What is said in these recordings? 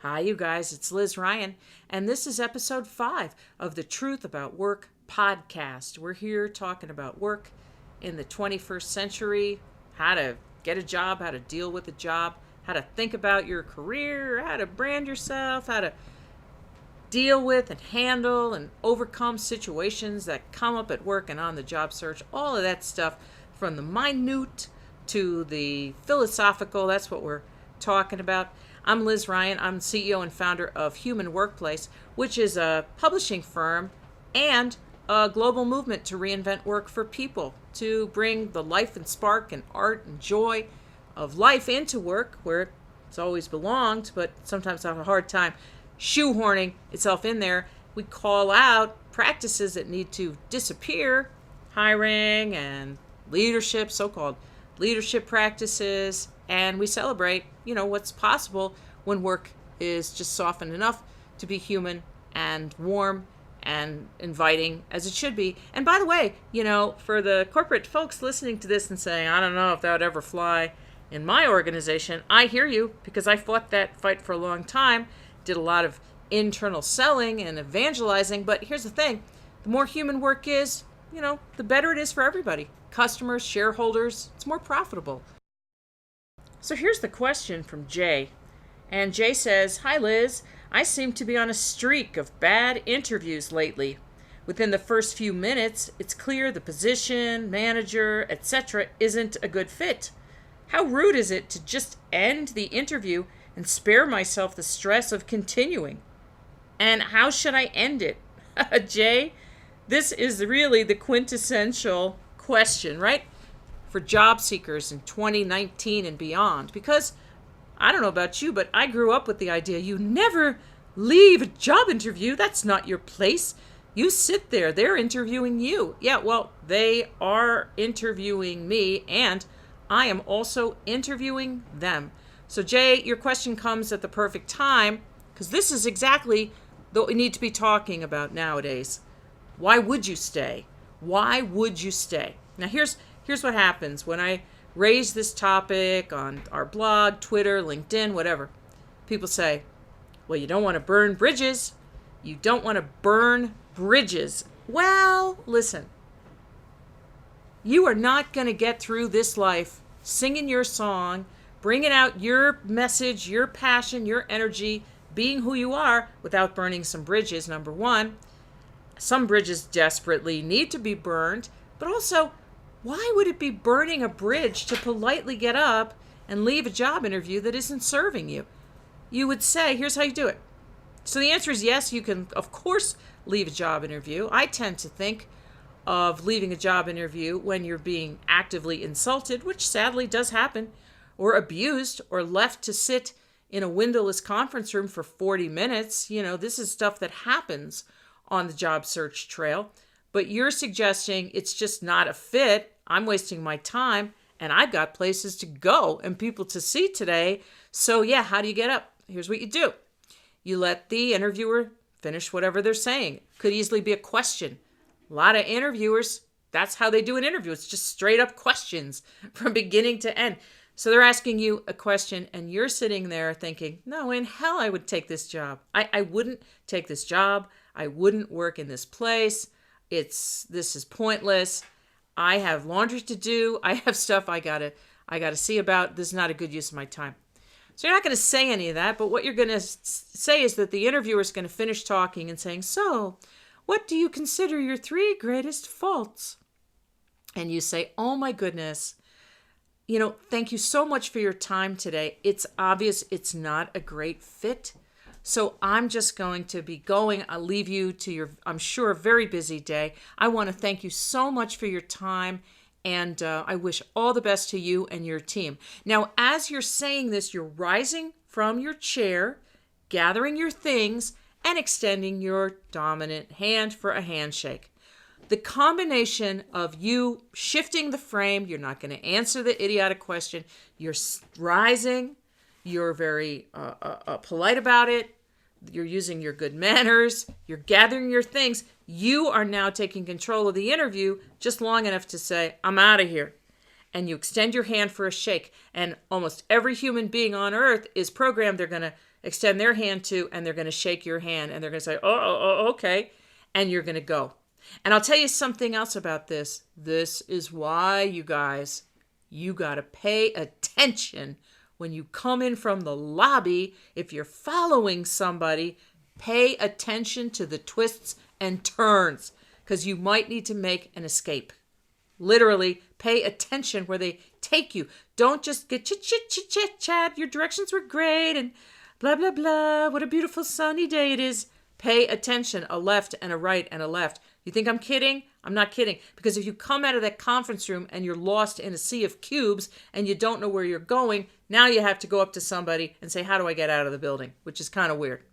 Hi, you guys, it's Liz Ryan, and this is episode 5 of the Truth About Work podcast. We're here talking about work in the 21st century, how to get a job, how to deal with a job, how to think about your career, how to brand yourself, how to deal with and handle and overcome situations that come up at work and on the job search, all of that stuff from the minute to the philosophical. That's what we're talking about. I'm Liz Ryan. I'm CEO and founder of Human Workplace, which is a publishing firm and a global movement to reinvent work for people, to bring the life and spark and art and joy of life into work where it's always belonged, but sometimes have a hard time shoehorning itself in there. We call out practices that need to disappear, hiring and leadership, so-called leadership practices, and we celebrate, what's possible when work is just softened enough to be human and warm and inviting as it should be. And by the way, for the corporate folks listening to this and saying, I don't know if that would ever fly in my organization, I hear you, because I fought that fight for a long time, did a lot of internal selling and evangelizing. But here's the thing, the more human work is, the better it is for everybody. Customers, shareholders, it's more profitable. So here's the question from Jay. And Jay says, Hi Liz, I seem to be on a streak of bad interviews lately. Within the first few minutes, it's clear the position, manager, etc. isn't a good fit. How rude is it to just end the interview and spare myself the stress of continuing? And how should I end it? Jay, this is really the quintessential question, right? For job seekers in 2019 and beyond. Because I don't know about you, but I grew up with the idea you never leave a job interview. That's not your place. You sit there. They're interviewing you. Yeah, well, they are interviewing me, and I am also interviewing them. So, Jay, your question comes at the perfect time, because this is exactly what we need to be talking about nowadays. Why would you stay? Why would you stay? Now, here's what happens when I raise this topic on our blog, Twitter, LinkedIn, whatever. People say, well, you don't want to burn bridges. You don't want to burn bridges. Well, listen. You are not going to get through this life singing your song, bringing out your message, your passion, your energy, being who you are without burning some bridges, number one. Some bridges desperately need to be burned, but also, why would it be burning a bridge to politely get up and leave a job interview that isn't serving you? You would say, here's how you do it. So the answer is yes, you can, of course, leave a job interview. I tend to think of leaving a job interview when you're being actively insulted, which sadly does happen, or abused, or left to sit in a windowless conference room for 40 minutes. This is stuff that happens on the job search trail. But you're suggesting it's just not a fit. I'm wasting my time, and I've got places to go and people to see today. So yeah, how do you get up? Here's what you do. You let the interviewer finish whatever they're saying. Could easily be a question. A lot of interviewers, that's how they do an interview. It's just straight up questions from beginning to end. So they're asking you a question, and you're sitting there thinking, no, in hell I would take this job. I wouldn't take this job. I wouldn't work in this place. This is pointless. I have laundry to do. I have stuff I gotta see about. This is not a good use of my time. So you're not going to say any of that, but what you're going to say is that the interviewer is going to finish talking and saying, so, what do you consider your 3 greatest faults? And you say, oh my goodness, thank you so much for your time today. It's obvious it's not a great fit. So I'm just going to be going. I'll leave you to your, I'm sure, very busy day. I want to thank you so much for your time, and I wish all the best to you and your team. Now, as you're saying this, you're rising from your chair, gathering your things, and extending your dominant hand for a handshake. The combination of you shifting the frame, you're not going to answer the idiotic question, you're rising, you're very polite about it, you're using your good manners, you're gathering your things, you are now taking control of the interview just long enough to say, I'm out of here. and you extend your hand for a shake. And almost every human being on earth is programmed. They're going to extend their hand to, and they're going to shake your hand, and they're going to say, okay. And you're going to go. And I'll tell you something else about this. This is why, you guys, you got to pay attention when you come in from the lobby. If you're following somebody, pay attention to the twists and turns, because you might need to make an escape. Literally, pay attention where they take you. Don't just get chit-chat. Your directions were great and blah, blah, blah. What a beautiful sunny day it is. Pay attention. A left and a right and a left. You think I'm kidding? I'm not kidding. Because if you come out of that conference room and you're lost in a sea of cubes and you don't know where you're going, now you have to go up to somebody and say, how do I get out of the building? Which is kind of weird,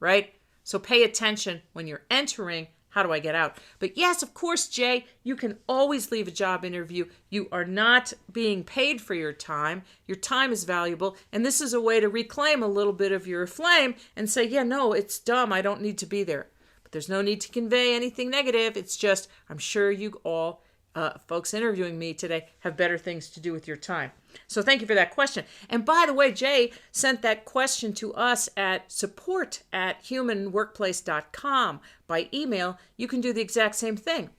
right? So pay attention when you're entering. How do I get out? But yes, of course, Jay, you can always leave a job interview. You are not being paid for your time. Your time is valuable. And this is a way to reclaim a little bit of your flame and say, yeah, no, it's dumb. I don't need to be there. But there's no need to convey anything negative. It's just, I'm sure you all, folks interviewing me today, have better things to do with your time. So thank you for that question. And by the way, Jay sent that question to us at support@humanworkplace.com by email. You can do the exact same thing.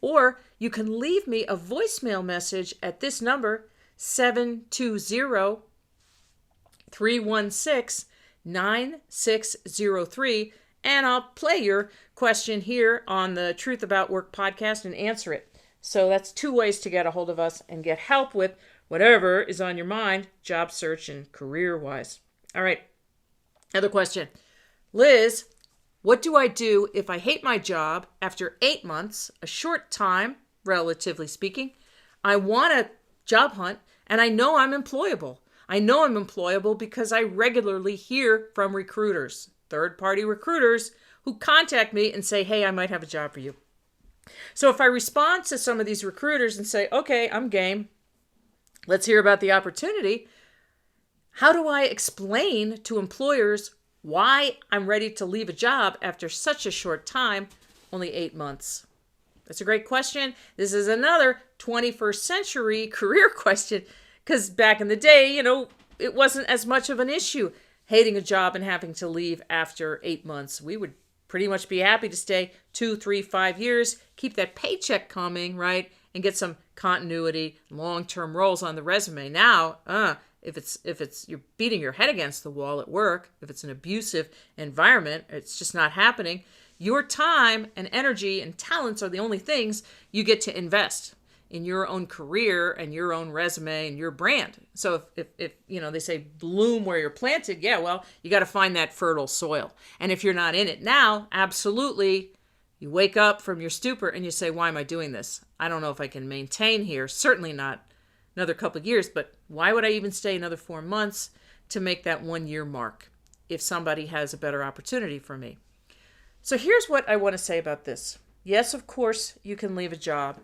Or you can leave me a voicemail message at this number, 720-316-9603, and I'll play your question here on the Truth About Work podcast and answer it. So that's 2 ways to get a hold of us and get help with whatever is on your mind, job search and career-wise. All right, another question. Liz, what do I do if I hate my job after 8 months, a short time, relatively speaking? I want a job hunt, and I know I'm employable. I know I'm employable because I regularly hear from recruiters, third-party recruiters, who contact me and say, hey, I might have a job for you. So if I respond to some of these recruiters and say, okay, I'm game, let's hear about the opportunity, how do I explain to employers why I'm ready to leave a job after such a short time, only 8 months? That's a great question. This is another 21st century career question, because back in the day, it wasn't as much of an issue hating a job and having to leave after 8 months. We would pretty much be happy to stay 2, 3, 5 years, keep that paycheck coming, right? And get some continuity, long-term roles on the resume. Now, if it's you're beating your head against the wall at work, if it's an abusive environment, it's just not happening. Your time and energy and talents are the only things you get to invest in your own career and your own resume and your brand. So if they say bloom where you're planted, yeah, well, you got to find that fertile soil. And if you're not in it now, absolutely, you wake up from your stupor and you say, why am I doing this? I don't know if I can maintain here. Certainly not another couple of years, but why would I even stay another 4 months to make that 1 year mark if somebody has a better opportunity for me? So here's what I want to say about this. Yes, of course, you can leave a job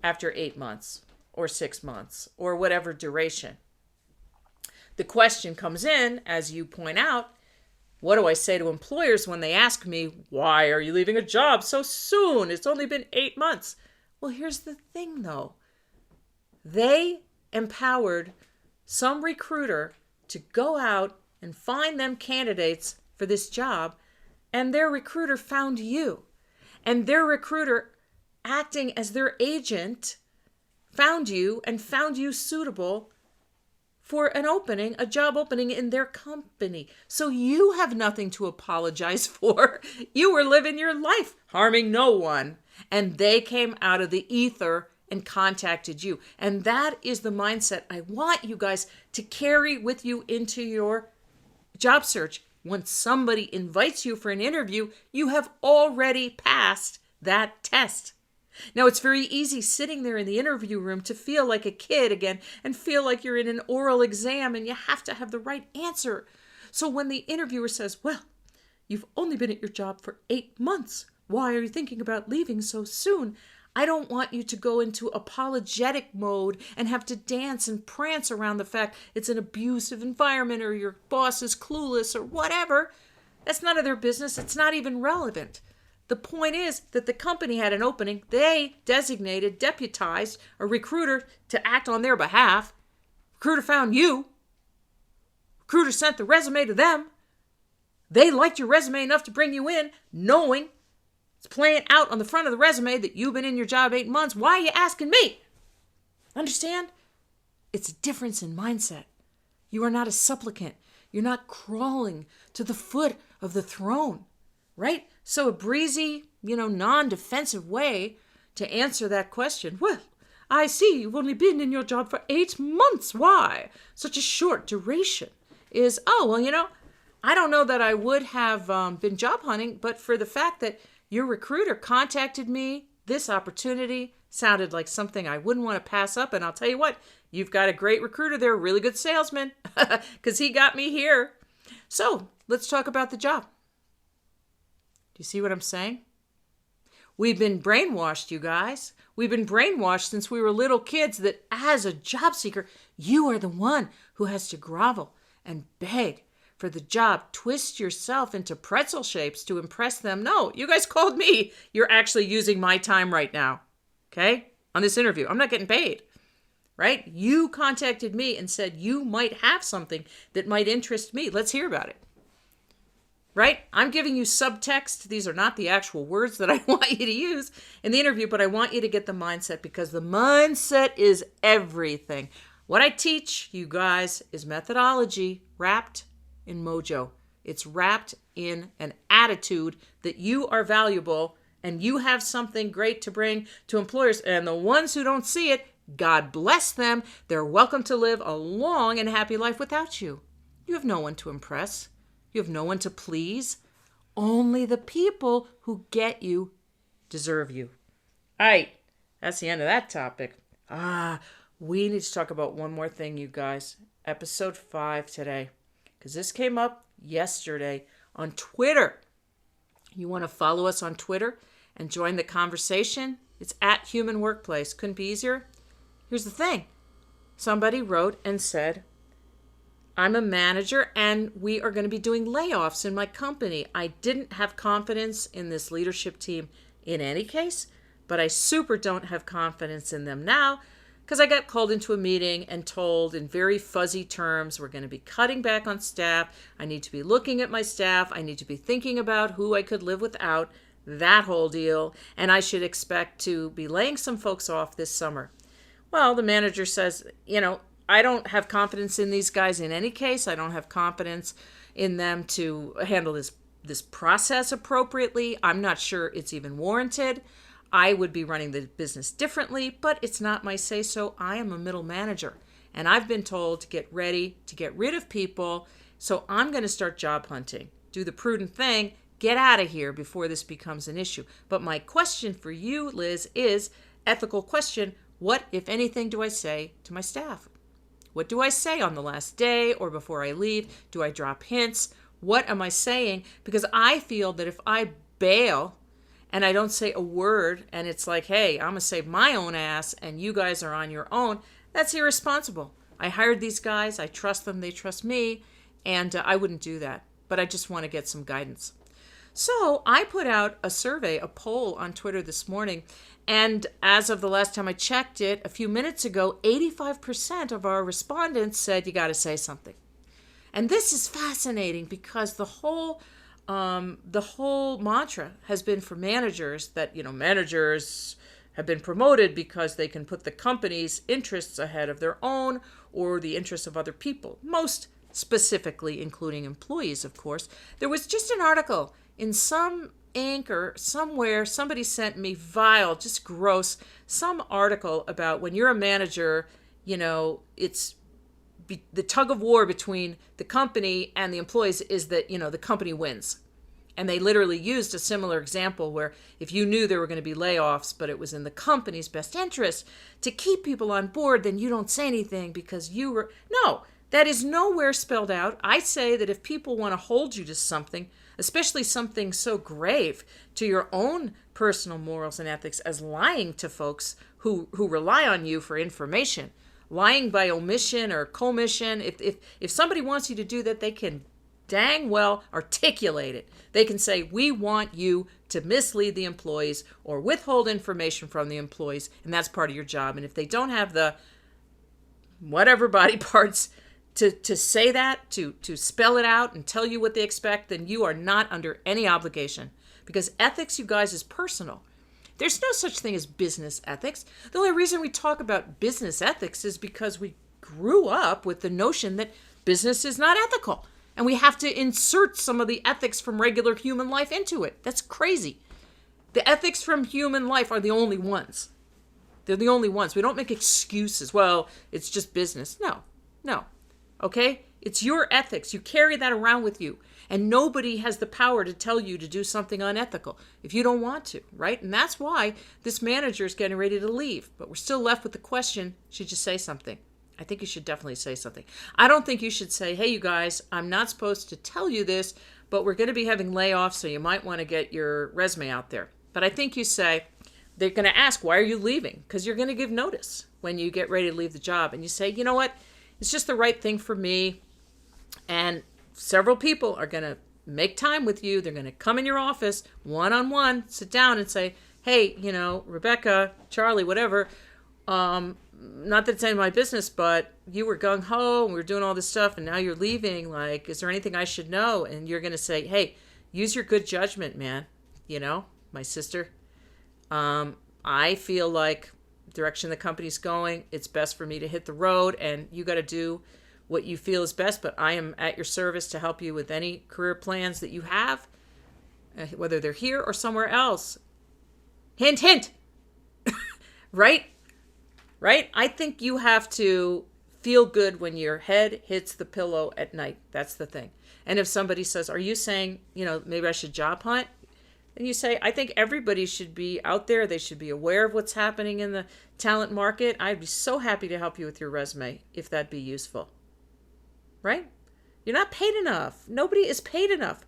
after 8 months or 6 months or whatever duration. The question comes in, as you point out, what do I say to employers when they ask me, why are you leaving a job so soon? It's only been 8 months. Well, here's the thing, though. They empowered some recruiter to go out and find them candidates for this job, and their recruiter found you. And their recruiter, acting as their agent, found you and found you suitable for an opening, a job opening in their company. So you have nothing to apologize for. You were living your life, harming no one. And they came out of the ether and contacted you. And that is the mindset I want you guys to carry with you into your job search. When somebody invites you for an interview, you have already passed that test. Now, it's very easy sitting there in the interview room to feel like a kid again and feel like you're in an oral exam and you have to have the right answer. So when the interviewer says, well, you've only been at your job for 8 months. Why are you thinking about leaving so soon? I don't want you to go into apologetic mode and have to dance and prance around the fact it's an abusive environment or your boss is clueless or whatever. That's none of their business. It's not even relevant. The point is that the company had an opening. They designated, deputized a recruiter to act on their behalf. Recruiter found you. Recruiter sent the resume to them. They liked your resume enough to bring you in, knowing it's playing out on the front of the resume that you've been in your job 8 months. Why are you asking me? Understand? It's a difference in mindset. You are not a supplicant. You're not crawling to the foot of the throne, right? So a breezy, non-defensive way to answer that question. Well, I see you've only been in your job for 8 months. Why? Such a short duration is, I don't know that I would have been job hunting, but for the fact that your recruiter contacted me, this opportunity sounded like something I wouldn't want to pass up. And I'll tell you what, you've got a great recruiter there, a really good salesman, because he got me here. So let's talk about the job. Do you see what I'm saying? We've been brainwashed, you guys. We've been brainwashed since we were little kids that as a job seeker, you are the one who has to grovel and beg for the job. Twist yourself into pretzel shapes to impress them. No, you guys called me. You're actually using my time right now, okay, on this interview. I'm not getting paid, right? You contacted me and said you might have something that might interest me. Let's hear about it. Right? I'm giving you subtext. These are not the actual words that I want you to use in the interview, but I want you to get the mindset because the mindset is everything. What I teach you guys is methodology wrapped in mojo. It's wrapped in an attitude that you are valuable and you have something great to bring to employers. And the ones who don't see it, God bless them. They're welcome to live a long and happy life without you. You have no one to impress. You have no one to please. Only the people who get you deserve you. All right, that's the end of that topic. We need to talk about one more thing, you guys. Episode 5 today, because this came up yesterday on Twitter. You want to follow us on Twitter and join the conversation? It's at Human Workplace. Couldn't be easier. Here's the thing. Somebody wrote and said, I'm a manager and we are going to be doing layoffs in my company. I didn't have confidence in this leadership team in any case, but I super don't have confidence in them now because I got called into a meeting and told in very fuzzy terms, we're going to be cutting back on staff. I need to be looking at my staff. I need to be thinking about who I could live without, that whole deal. And I should expect to be laying some folks off this summer. Well, the manager says, I don't have confidence in these guys in any case. I don't have confidence in them to handle this process appropriately. I'm not sure it's even warranted. I would be running the business differently, but it's not my say-so. I am a middle manager, and I've been told to get ready to get rid of people, so I'm going to start job hunting. Do the prudent thing. Get out of here before this becomes an issue. But my question for you, Liz, is ethical question. What, if anything, do I say to my staff? What do I say on the last day or before I leave? Do I drop hints? What am I saying? Because I feel that if I bail and I don't say a word and it's like, hey, I'm going to save my own ass and you guys are on your own, that's irresponsible. I hired these guys. I trust them. They trust me. And I wouldn't do that. But I just want to get some guidance. So I put out a survey, a poll on Twitter this morning. And as of the last time I checked it, a few minutes ago, 85% of our respondents said you got to say something. And this is fascinating because the whole mantra has been for managers that, managers have been promoted because they can put the company's interests ahead of their own or the interests of other people, most specifically including employees, of course. There was just an article in some anchor somewhere, somebody sent me vile, just gross, some article about when you're a manager, it's the tug of war between the company and the employees is that, the company wins. And they literally used a similar example where if you knew there were going to be layoffs, but it was in the company's best interest to keep people on board, then you don't say anything because you were... No, that is nowhere spelled out. I say that if people want to hold you to something, especially something so grave to your own personal morals and ethics as lying to folks who rely on you for information, lying by omission or commission, if somebody wants you to do that, they can dang well articulate it. They can say, we want you to mislead the employees or withhold information from the employees, and that's part of your job. And if they don't have the whatever body parts to say that, to spell it out and tell you what they expect, then you are not under any obligation. Because ethics, you guys, is personal. There's no such thing as business ethics. The only reason we talk about business ethics is because we grew up with the notion that business is not ethical. And we have to insert some of the ethics from regular human life into it. That's crazy. The ethics from human life are the only ones. They're the only ones. We don't make excuses. Well, it's just business. No. Okay? It's your ethics. You carry that around with you. And nobody has the power to tell you to do something unethical if you don't want to, right? And that's why this manager is getting ready to leave. But we're still left with the question, should you say something? I think you should definitely say something. I don't think you should say, hey, you guys, I'm not supposed to tell you this, but we're going to be having layoffs, so you might want to get your resume out there. But I think you say, they're going to ask, why are you leaving? Because you're going to give notice when you get ready to leave the job. And you say, you know what? It's just the right thing for me. And several people are going to make time with you. They're going to come in your office one-on-one, sit down and say, hey, Rebecca, Charlie, whatever, not that it's any of my business, but you were gung-ho and we were doing all this stuff and now you're leaving. Like, is there anything I should know? And you're going to say, hey, use your good judgment, man. My sister. I feel like the direction the company's going, it's best for me to hit the road, and you got to do what you feel is best, but I am at your service to help you with any career plans that you have, whether they're here or somewhere else. Hint, hint. Right? I think you have to feel good when your head hits the pillow at night. That's the thing. And if somebody says, are you saying, maybe I should job hunt? And you say, I think everybody should be out there. They should be aware of what's happening in the talent market. I'd be so happy to help you with your resume if that'd be useful. Right? You're not paid enough. Nobody is paid enough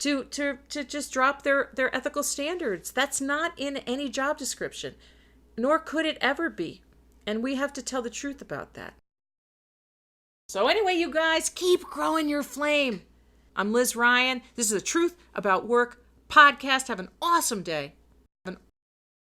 to just drop their ethical standards. That's not in any job description, nor could it ever be. And we have to tell the truth about that. So anyway, you guys, keep growing your flame. I'm Liz Ryan. This is the Truth About Work podcast. Have an awesome day.